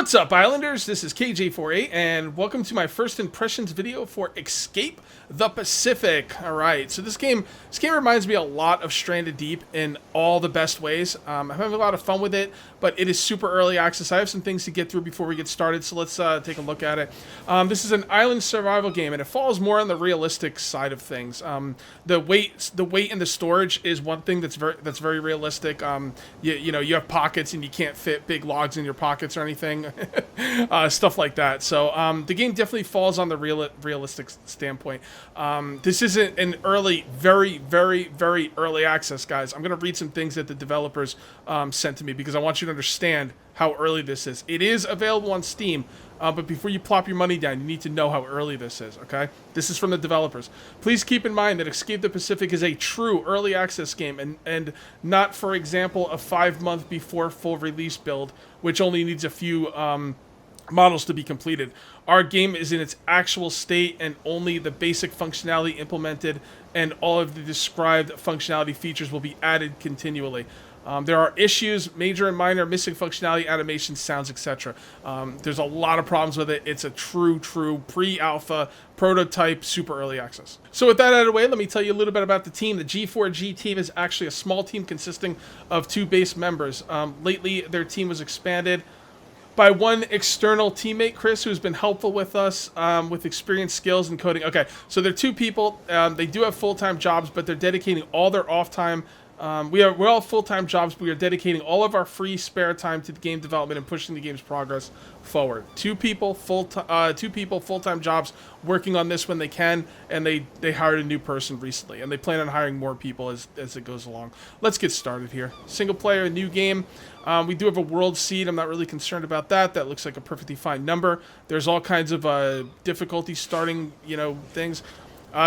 What's up, Islanders? This is KJ48, and welcome to my first impressions video for Escape the Pacific. All right, so this game reminds me a lot of Stranded Deep in all the best ways. I'm having a lot of fun with it, but it is super early access. I have some things to get through before we get started, so let's take a look at it. This is an island survival game, and it falls more on the realistic side of things. The weight and the storage is one thing that's very realistic. You know, you have pockets and you can't fit big logs in your pockets or anything. Stuff like that. So the game definitely falls on the realistic standpoint. This isn't an early, very early access, guys. I'm going to read some things that the developers sent to me because I want you to understand how early this is. It is available on Steam, but before you plop your money down, you need to know how early this is, okay? This is from the developers. Please keep in mind that Escape the Pacific is a true early access game and not, for example, a 5-month before full release build, which only needs a few models to be completed. Our game is in its actual state and only the basic functionality implemented, and all of the described functionality features will be added continually. There are issues, major and minor, missing functionality, animations, sounds, etc. There's a lot of problems with it. It's a true pre-alpha, prototype, super early access. So with that out of the way, let me tell you a little bit about the team. The G4G team is actually a small team consisting of 2 base members. Lately, their team was expanded by one external teammate, Chris, who's been helpful with us with experience, skills, and coding. Okay, so they're 2 people. They do have full-time jobs, but they're dedicating all their off-time. We're all full-time jobs, but we are dedicating all of our free spare time to the game development and pushing the game's progress forward. 2 people, full-time jobs working on this when they can, and they hired a new person recently, and they plan on hiring more people as it goes along. Let's get started here. Single player, new game. We do have a world seed. I'm not really concerned about that. That looks like a perfectly fine number. There's all kinds of difficulty starting, things.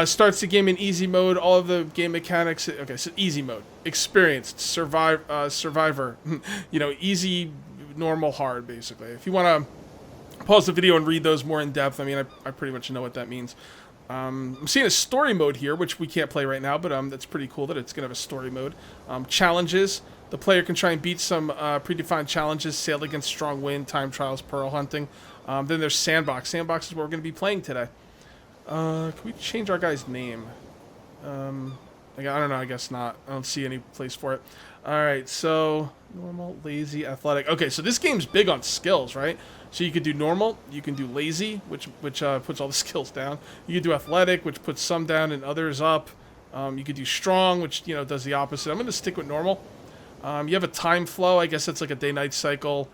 Starts the game in easy mode. All of the game mechanics. Okay, so easy mode, experienced, survivor. Easy, normal, hard, basically. If you want to pause the video and read those more in depth, I mean, I pretty much know what that means. I'm seeing a story mode here, which we can't play right now, but that's pretty cool that it's gonna have a story mode. Challenges. The player can try and beat some predefined challenges, sail against strong wind, time trials, pearl hunting. Then there's Sandbox. Sandbox is what we're going to be playing today. Can we change our guy's name? I don't know, I guess not. I don't see any place for it. Alright, so normal, lazy, athletic. Okay, so this game's big on skills, right? So you could do normal, you can do lazy, which puts all the skills down. You could do athletic, which puts some down and others up. You could do strong, which, does the opposite. I'm going to stick with normal. You have a time flow. I guess it's like a day-night cycle.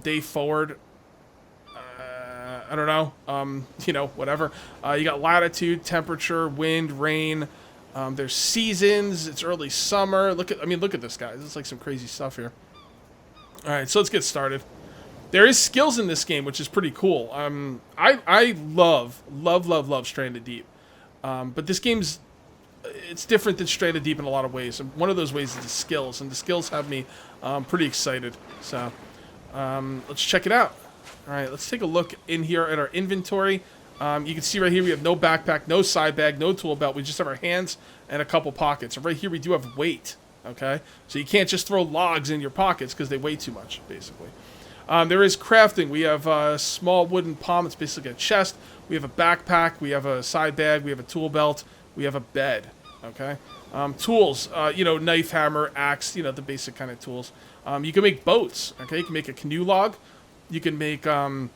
Day forward. I don't know. Whatever. You got latitude, temperature, wind, rain. There's seasons. It's early summer. Look at this, guys. It's like some crazy stuff here. All right, so let's get started. There is skills in this game, which is pretty cool. I love Stranded Deep. But this game's it's different than Stranded Deep in a lot of ways. And one of those ways is the skills, and the skills have me pretty excited. So let's check it out. All right, let's take a look in here at our inventory. You can see right here we have no backpack, no side bag, no tool belt. We just have our hands and a couple pockets. And right here we do have weight, okay? So you can't just throw logs in your pockets because they weigh too much, basically. There is crafting. We have a small wooden palm. It's basically a chest. We have a backpack. We have a side bag. We have a tool belt. We have a bed, okay? Tools, knife, hammer, axe, the basic kind of tools. You can make boats, okay? You can make a canoe log. You can make a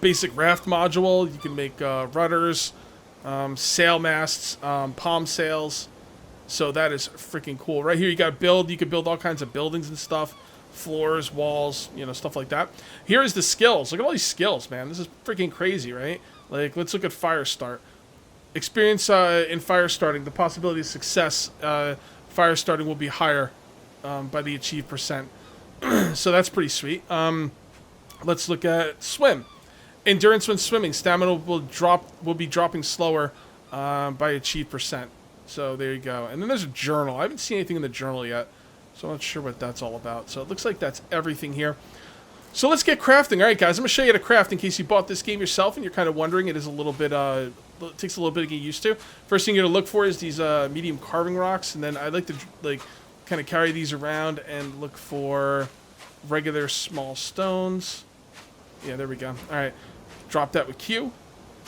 basic raft module. You can make rudders, sail masts, palm sails. So that is freaking cool. Right here you got build. You can build all kinds of buildings and stuff. Floors, walls, stuff like that. Here is the skills. Look at all these skills, man. This is freaking crazy, right? Like, let's look at fire start. Experience in fire starting. The possibility of success fire starting will be higher by the achieved percent. So that's pretty sweet. Let's look at swim. Endurance when swimming. Stamina will be dropping slower by achieved percent. So there you go. And then there's a journal. I haven't seen anything in the journal yet, so I'm not sure what that's all about. So it looks like that's everything here. So let's get crafting. All right, guys, I'm going to show you how to craft in case you bought this game yourself and you're kind of wondering. It is a little bit, it takes a little bit to get used to. First thing you're going to look for is these medium carving rocks, and then I like to kind of carry these around and look for regular small stones. Yeah, there we go. All right. Drop that with Q.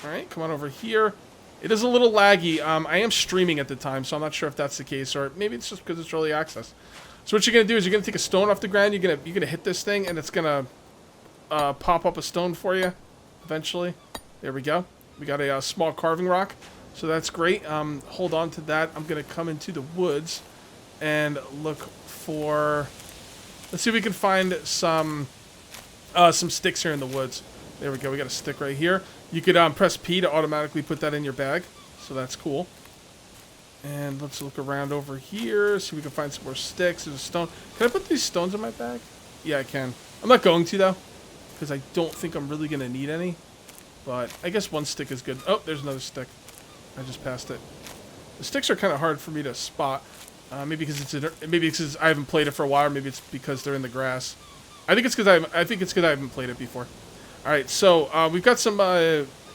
All right, come on over here. It is a little laggy. I am streaming at the time, so I'm not sure if that's the case, or maybe it's just because it's early access. So what you're gonna do is you're gonna take a stone off the ground. You're gonna hit this thing, and it's gonna pop up a stone for you. Eventually, there we go. We got a small carving rock, so that's great. Hold on to that. I'm gonna come into the woods and look for. Let's see if we can find some sticks here in the woods. There we go. We got a stick right here. You could press P to automatically put that in your bag, so that's cool. And let's look around over here, see if we can find some more sticks. There's a stone. Can I put these stones in my bag? Yeah, I can. I'm not going to, though, because I don't think I'm really going to need any. But I guess one stick is good. Oh, there's another stick. I just passed it. The sticks are kind of hard for me to spot. Maybe because I haven't played it for a while, or maybe it's because they're in the grass. I think it's because I haven't played it before. All right, so we've got some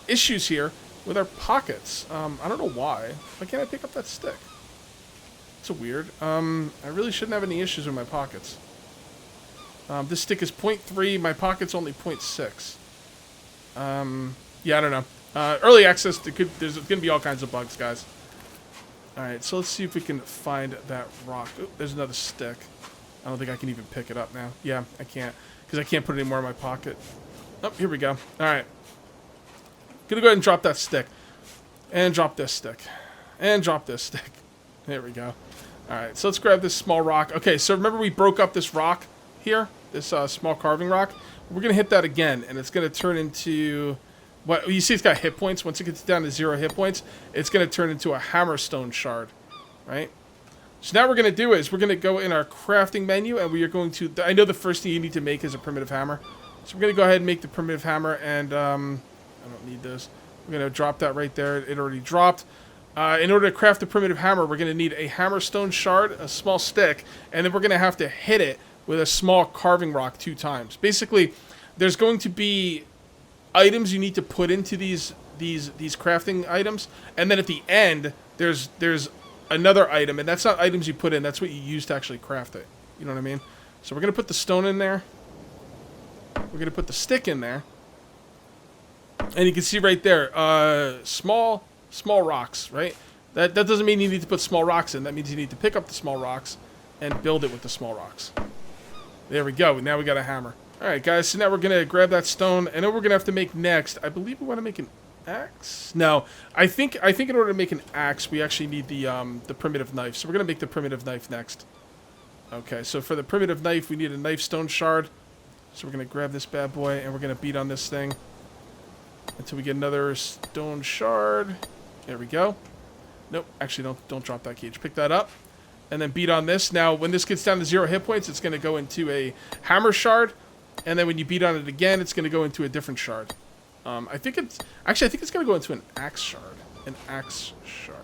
issues here with our pockets. I don't know why. Why can't I pick up that stick? It's weird. I really shouldn't have any issues with my pockets. This stick is 0.3. My pocket's only 0.6. Yeah, I don't know. Early access, there's going to be all kinds of bugs, guys. All right, so let's see if we can find that rock. Oh, there's another stick. I don't think I can even pick it up now. Yeah, I can't, because I can't put it any more in my pocket. Oh, here we go. All right. Gonna go ahead and drop that stick. And drop this stick. And drop this stick. There we go. All right, so let's grab this small rock. Okay, so remember we broke up this rock here? This small carving rock? We're gonna hit that again, and it's gonna turn into... What you see, it's got hit points. Once it gets down to 0 hit points, it's gonna turn into a hammerstone shard, right? So now what we're gonna do is we're gonna go in our crafting menu, and we are going to... I know the first thing you need to make is a primitive hammer. So we're going to go ahead and make the primitive hammer, and I don't need this. We're going to drop that right there. It already dropped. In order to craft the primitive hammer, we're going to need a hammerstone shard, a small stick, and then we're going to have to hit it with a small carving rock 2 times. Basically, there's going to be items you need to put into these crafting items, and then at the end, there's another item, and that's not items you put in. That's what you use to actually craft it. You know what I mean? So we're going to put the stone in there. We're going to put the stick in there. And you can see right there, small rocks, right? That doesn't mean you need to put small rocks in. That means you need to pick up the small rocks and build it with the small rocks. There we go. Now we got a hammer. All right, guys. So now we're going to grab that stone. And then we're going to have to make next. I believe we want to make an axe. No, I think in order to make an axe, we actually need the primitive knife. So we're going to make the primitive knife next. Okay, so for the primitive knife, we need a knife stone shard. So we're going to grab this bad boy, and we're going to beat on this thing until we get another stone shard. There we go. Nope, actually, don't drop that cage. Pick that up, and then beat on this. Now, when this gets down to 0 hit points, it's going to go into a hammer shard, and then when you beat on it again, it's going to go into a different shard. I think it's going to go into an axe shard. An axe shard.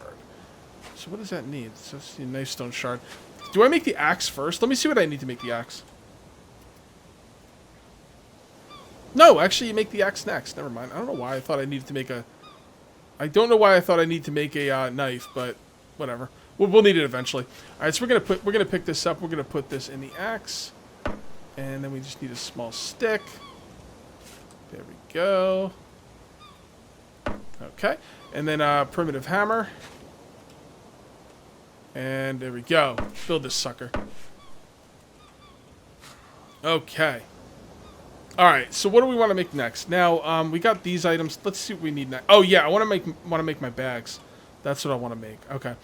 So what does that need? So it's a knife stone shard. Do I make the axe first? Let me see what I need to make the axe. No, actually, you make the axe next. Never mind. I don't know why I thought I needed to make a... I don't know why I thought I need to make a knife, but whatever. We'll need it eventually. All right, so we're gonna pick this up. We're gonna put this in the axe, and then we just need a small stick. There we go. Okay, and then primitive hammer, and there we go. Build this sucker. Okay. Alright, so what do we want to make next? Now, we got these items. Let's see what we need next. Oh, yeah, I want to make my bags. That's what I want to make. Okay.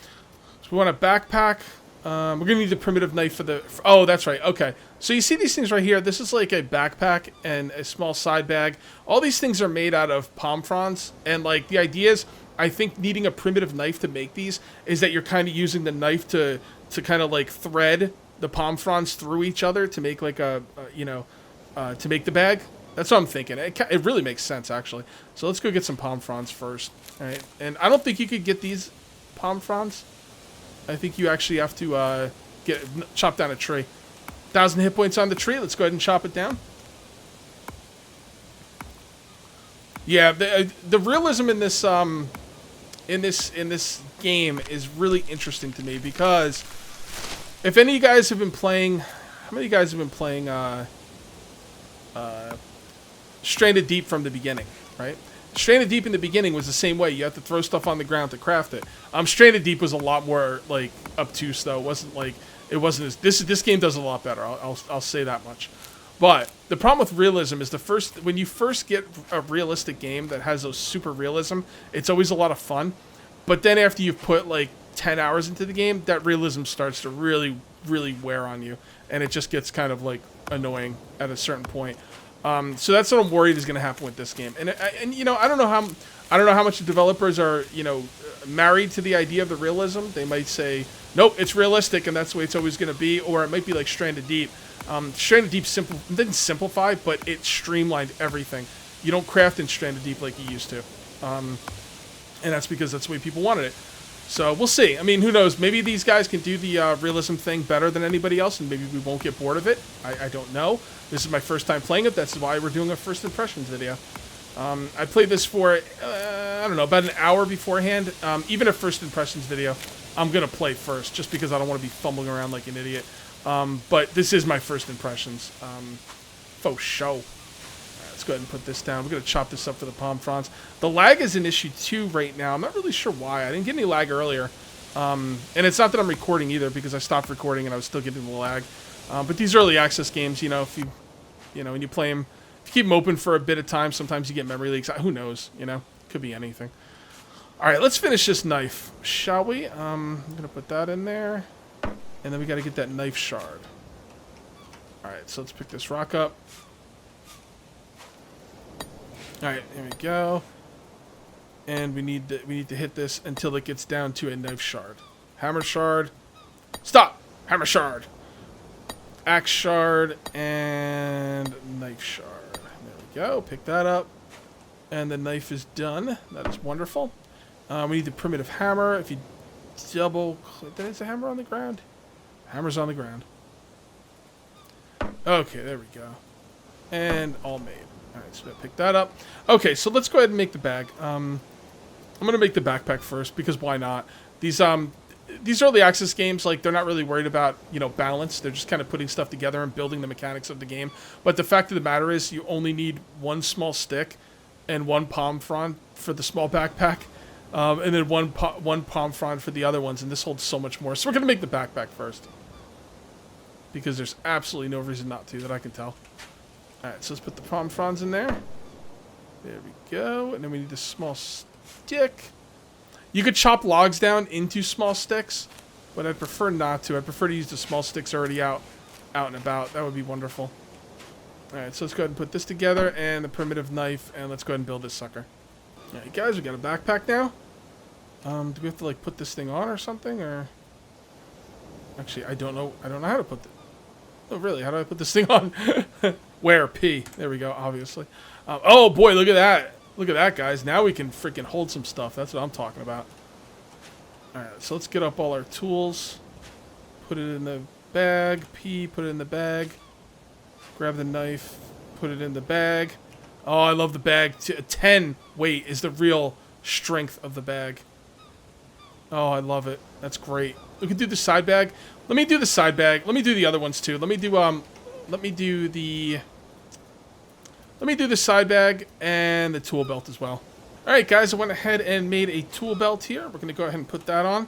So we want a backpack. We're going to need the primitive knife for the... oh, that's right. Okay. So you see these things right here? This is like a backpack and a small side bag. All these things are made out of palm fronds. And, like, the idea is, I think needing a primitive knife to make these is that you're kind of using the knife to kind of, like, thread the palm fronds through each other to make, like, to make the bag. That's what I'm thinking. It really makes sense, actually. So let's go get some palm fronds first. All right. And I don't think you could get these palm fronds. I think you actually have to chop down a tree. 1,000 hit points on the tree. Let's go ahead and chop it down. Yeah, the realism in this game is really interesting to me because if any of you guys have been playing, how many of you guys have been playing Stranded Deep from the beginning, right? Stranded Deep in the beginning was the same way. You have to throw stuff on the ground to craft it. Stranded Deep was a lot more like obtuse though. It wasn't as this game does a lot better. I'll say that much. But the problem with realism is when you first get a realistic game that has those super realism, it's always a lot of fun. But then after you've put like 10 hours into the game, that realism starts to really, really wear on you, and it just gets kind of like annoying at a certain point. So that's what I'm worried is going to happen with this game. And you know, I don't know how much the developers are, you know, married to the idea of the realism. They might say, nope, it's realistic and that's the way it's always going to be, or it might be like Stranded Deep. Stranded Deep didn't simplify, but it streamlined everything. You don't craft in Stranded Deep like you used to, and that's because that's the way people wanted it. So we'll see. I mean, who knows? Maybe these guys can do the realism thing better than anybody else, and maybe we won't get bored of it. I don't know. This is my first time playing it. That's why we're doing a first impressions video. I played this for, I don't know, about an hour beforehand. Even a first impressions video, I'm going to play first, just because I don't want to be fumbling around like an idiot. But this is my first impressions. Faux show. Let's go ahead and put this down. We're going to chop this up for the palm fronds. The lag is an issue too right now. I'm not really sure why. I didn't get any lag earlier. And it's not that I'm recording either, because I stopped recording and I was still getting the lag. But these early access games, you know, if when you play them, if you keep them open for a bit of time, sometimes you get memory leaks. Who knows, you know? Could be anything. All right, let's finish this knife, shall we? I'm going to put that in there. And then we got to get that knife shard. All right, so let's pick this rock up. All right, here we go. And we need to hit this until it gets down to a knife shard. Hammer shard. Stop! Hammer shard. Axe shard and knife shard. There we go. Pick that up. And the knife is done. That is wonderful. We need the primitive hammer. If you double click, then is the hammer on the ground? Hammer's on the ground. Okay, there we go. And all made. Alright, so pick that up. Okay, so let's go ahead and make the bag. I'm going to make the backpack first, because why not? These early access games, like, they're not really worried about, you know, balance. They're just kind of putting stuff together and building the mechanics of the game. But the fact of the matter is, you only need one small stick and one palm frond for the small backpack. And then one palm frond for the other ones, and this holds so much more. So we're going to make the backpack first, because there's absolutely no reason not to, that I can tell. Alright, so let's put the palm fronds in there. There we go. And then we need a small stick. You could chop logs down into small sticks, but I'd prefer not to. I'd prefer to use the small sticks already out and about. That would be wonderful. Alright, so let's go ahead and put this together, and the primitive knife, and let's go ahead and build this sucker. Alright, guys, we got a backpack now. Do we have to, like, put this thing on or something, or... Actually, I don't know how to put the... Oh, really? How do I put this thing on? Where? P. There we go, obviously. Oh, boy, look at that. Look at that, guys. Now we can freaking hold some stuff. That's what I'm talking about. Alright, so let's get up all our tools. Put it in the bag. P, put it in the bag. Grab the knife. Put it in the bag. Oh, I love the bag. 10 weight is the real strength of the bag. Oh, I love it. That's great. We can do the side bag. Let me do the side bag. Let me do the other ones too. Let me do the side bag and the tool belt as well. All right, guys, I went ahead and made a tool belt here. We're going to go ahead and put that on.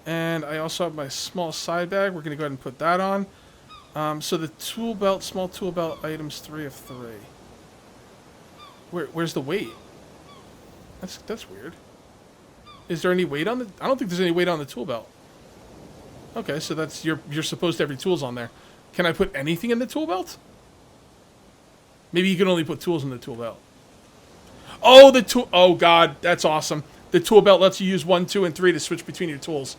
And I also have my small side bag. We're going to go ahead and put that on. So the tool belt, small tool belt, items 3 of 3. Where's the weight? That's weird. Is there any weight on the... I don't think there's any weight on the tool belt. Okay, so that's... You're supposed to have your tools on there. Can I put anything in the tool belt? Maybe you can only put tools in the tool belt. Oh, the tool... Oh, God, that's awesome. The tool belt lets you use 1, 2, and 3 to switch between your tools.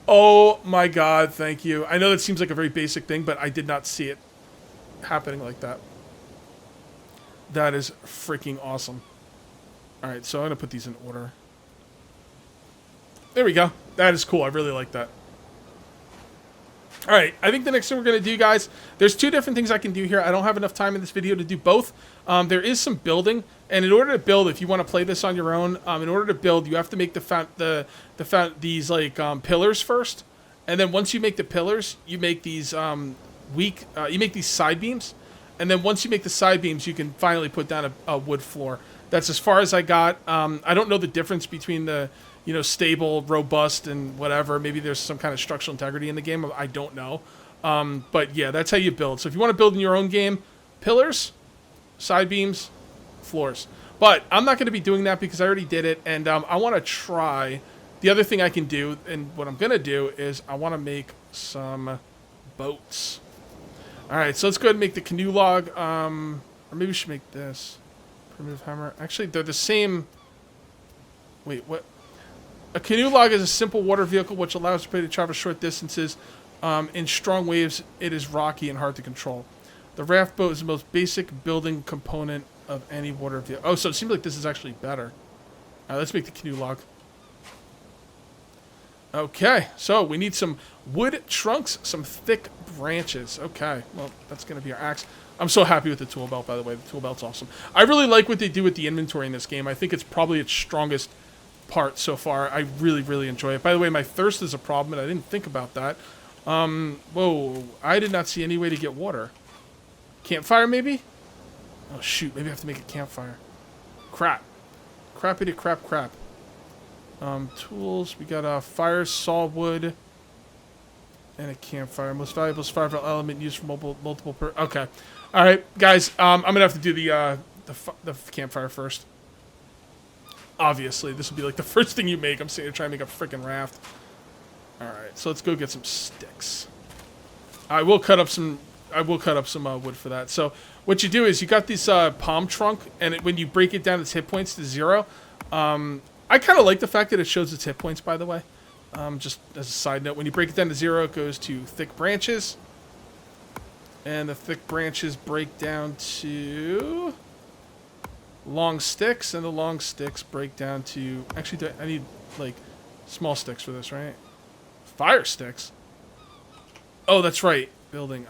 Oh, my God, thank you. I know that seems like a very basic thing, but I did not see it happening like that. That is freaking awesome. Alright, so I'm going to put these in order. There we go. That is cool. I really like that. Alright, I think the next thing we're going to do, guys, there's 2 different things I can do here. I don't have enough time in this video to do both. There is some building, and in order to build, if you want to play this on your own, in order to build, you have to make these pillars first. And then once you make the pillars, you make these you make these side beams. And then once you make the side beams, you can finally put down a wood floor. That's as far as I got. I don't know the difference between the, stable, robust, and whatever. Maybe there's some kind of structural integrity in the game. I don't know. But yeah, that's how you build. So if you want to build in your own game, pillars, side beams, floors. But I'm not going to be doing that because I already did it. And I want to try. The other thing I can do, and what I'm going to do, is I want to make some boats. All right, so let's go ahead and make the canoe log. Or maybe we should make this. Primitive hammer. Actually, they're the same. Wait, what? A canoe log is a simple water vehicle which allows the player to travel short distances. In strong waves, it is rocky and hard to control. The raft boat is the most basic building component of any water vehicle. Oh, so it seems like this is actually better. All right, let's make the canoe log. Okay, so we need some wood trunks, some thick branches. Okay, well, that's going to be our axe. I'm so happy with the tool belt, by the way. The tool belt's awesome. I really like what they do with the inventory in this game. I think it's probably its strongest part so far. I really, really enjoy it. By the way, my thirst is a problem, and I didn't think about that. Whoa, I did not see any way to get water. Campfire, maybe? Oh, shoot, maybe I have to make a campfire. Crap. Crappity crap crap. Tools, we got a fire, sawwood, and a campfire. Most valuable survival element used for multiple okay. Alright, guys, I'm gonna have to do the campfire first. Obviously, this will be like the first thing you make. I'm sitting here trying to make a freaking raft. Alright, so let's go get some sticks. I will cut up some wood for that. So what you do is you got this palm trunk, and when you break it down its hit points to 0, I kind of like the fact that it shows its hit points, by the way. Just as a side note, when you break it down to 0, it goes to thick branches. And the thick branches break down to long sticks, and the long sticks break down to... Actually, I need, like, small sticks for this, right? Fire sticks? Oh, that's right. Building.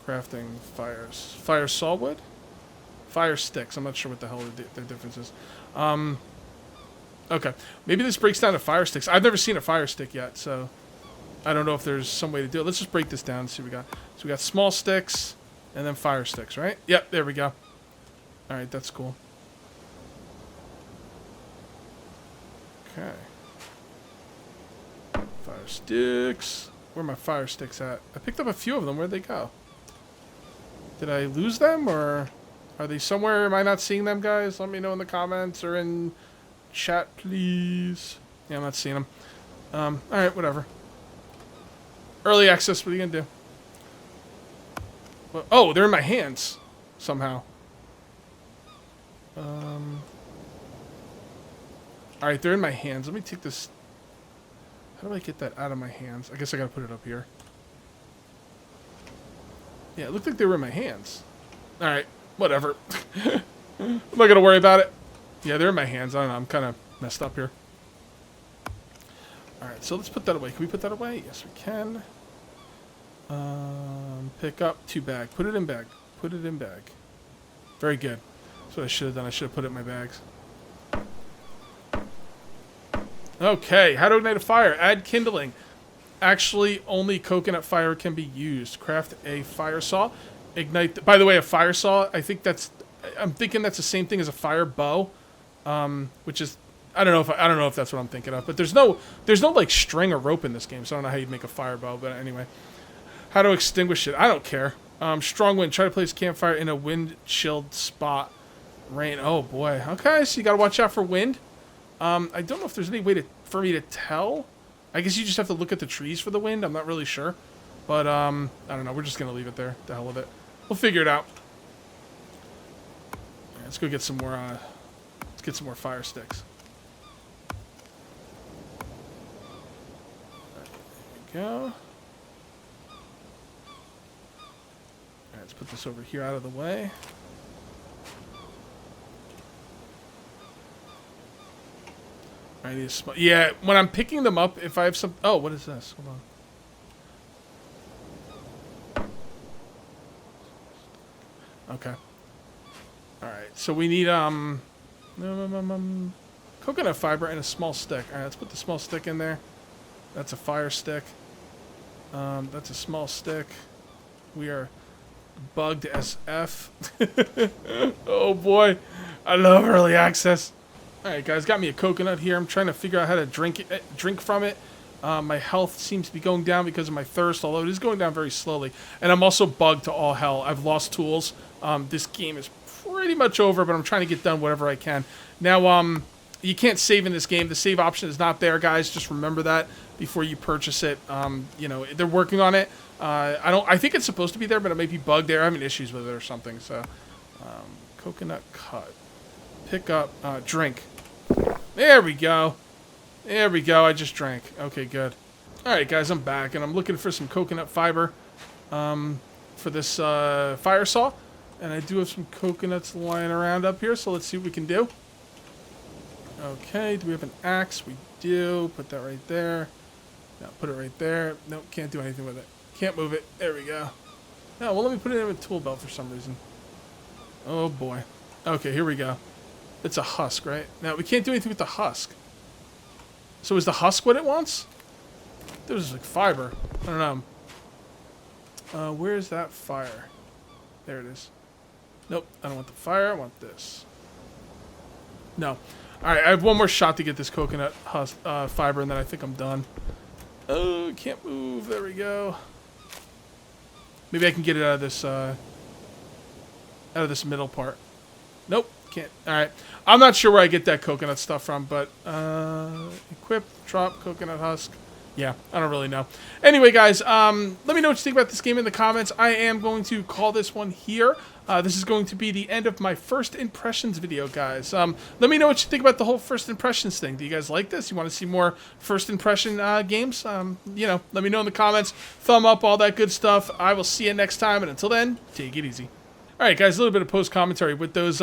Crafting fires. Fire sawwood? Fire sticks. I'm not sure what the hell the difference is. Okay. Maybe this breaks down to fire sticks. I've never seen a fire stick yet, so I don't know if there's some way to do it. Let's just break this down and see what we got. So we got small sticks and then fire sticks, right? Yep, there we go. Alright, that's cool. Okay. Fire sticks. Where are my fire sticks at? I picked up a few of them. Where'd they go? Did I lose them, or are they somewhere? Am I not seeing them, guys? Let me know in the comments or in chat, please. Yeah, I'm not seeing them. Alright, whatever. Early access, what are you gonna do? Well, oh, they're in my hands. Somehow. Alright, they're in my hands. Let me take this... How do I get that out of my hands? I guess I gotta put it up here. Yeah, it looked like they were in my hands. Alright, whatever. I'm not gonna worry about it. Yeah, they're in my hands. I don't know, I'm kind of messed up here. Alright, so let's put that away. Can we put that away? Yes, we can. Pick up 2 bag. Put it in bag. Put it in bag. Very good. That's what I should have done. I should have put it in my bags. Okay, how to ignite a fire. Add kindling. Actually, only coconut fire can be used. Craft a fire saw. Ignite. By the way, a fire saw, I'm thinking that's the same thing as a fire bow. Which is... I don't know if that's what I'm thinking of. But there's no like string or rope in this game, so I don't know how you'd make a fire bow. But anyway. How to extinguish it. I don't care. Strong wind. Try to place campfire in a wind-chilled spot. Rain. Oh, boy. Okay, so you gotta watch out for wind. I don't know if there's any way for me to tell. I guess you just have to look at the trees for the wind. I'm not really sure. But, I don't know. We're just gonna leave it there. The hell with it. We'll figure it out. Right, let's go get some more, let's get some more fire sticks. There we go. Alright, let's put this over here out of the way. I need a small... Yeah, when I'm picking them up, if I have some... Oh, what is this? Hold on. Okay. Alright, so we need, coconut fiber and a small stick. Alright, let's put the small stick in there. That's a fire stick. That's a small stick. We are Bugged SF. Oh boy, I love early access. All right, guys, got me a coconut here. I'm trying to figure out how to drink from it. My health seems to be going down because of my thirst, although it is going down very slowly. And I'm also bugged to all hell. I've lost tools. This game is pretty much over, but I'm trying to get done whatever I can. Now, you can't save in this game. The save option is not there, guys. Just remember that before you purchase it. You know, they're working on it. I think it's supposed to be there, but it may be bugged there. I'm having issues with it or something. So, coconut cut. Pick up, drink. There we go. There we go. I just drank. Okay, good. All right, guys, I'm back, and I'm looking for some coconut fiber for this fire saw. And I do have some coconuts lying around up here, so let's see what we can do. Okay, do we have an axe? We do. Put that right there. No, put it right there. Nope, can't do anything with it. Can't move it. There we go. Oh, well, let me put it in a tool belt for some reason. Oh, boy. Okay, here we go. It's a husk, right? Now, we can't do anything with the husk. So is the husk what it wants? There's like fiber. I don't know. Where's that fire? There it is. Nope, I don't want the fire. I want this. No. All right, I have one more shot to get this coconut husk, fiber, and then I think I'm done. Oh, can't move. There we go. Maybe I can get it out of this middle part. Nope, can't. All right, I'm not sure where I get that coconut stuff from, but equip, drop, coconut husk. Yeah, I don't really know. Anyway, guys, let me know what you think about this game in the comments. I am going to call this one here. This is going to be the end of my first impressions video, guys. Let me know what you think about the whole first impressions thing. Do you guys like this? You want to see more first impression games? You know, let me know in the comments. Thumb up, all that good stuff. I will see you next time, and until then, take it easy. All right, guys, a little bit of post commentary with those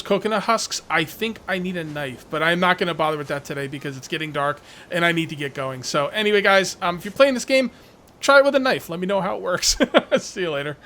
coconut husks. I think I need a knife, but I'm not going to bother with that today because it's getting dark and I need to get going. So anyway, guys, if you're playing this game, try it with a knife. Let me know how it works. See you later.